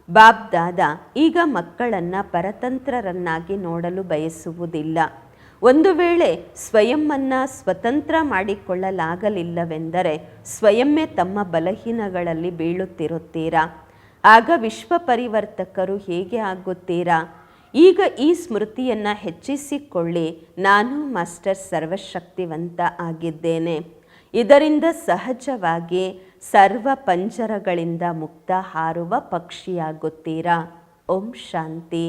ಬಾಬ್ ದಾದಾ ಈಗ ಮಕ್ಕಳನ್ನು ಪರತಂತ್ರರನ್ನಾಗಿ ನೋಡಲು ಬಯಸುವುದಿಲ್ಲ. ಒಂದು ವೇಳೆ ಸ್ವಯಂವನ್ನು ಸ್ವತಂತ್ರ ಮಾಡಿಕೊಳ್ಳಲಾಗಲಿಲ್ಲವೆಂದರೆ ಸ್ವಯಂವೇ ತಮ್ಮ ಬಲಹೀನಗಳಲ್ಲಿ ಬೀಳುತ್ತಿರುತ್ತೀರಾ. ಆಗ ವಿಶ್ವ ಪರಿವರ್ತಕರು ಹೇಗೆ ಆಗುತ್ತೀರಾ? ಈಗ ಈ ಸ್ಮೃತಿಯನ್ನು ಹೆಚ್ಚಿಸಿಕೊಳ್ಳಿ, ನಾನು ಮಾಸ್ಟರ್ ಸರ್ವಶಕ್ತಿವಂತ ಆಗಿದ್ದೇನೆ. ಇದರಿಂದ ಸಹಜವಾಗಿ ಸರ್ವ ಪಂಜರಗಳಿಂದ ಮುಕ್ತ ಹಾರುವ ಪಕ್ಷಿಯಾಗುತ್ತೀರಾ. ಓಂ ಶಾಂತಿ.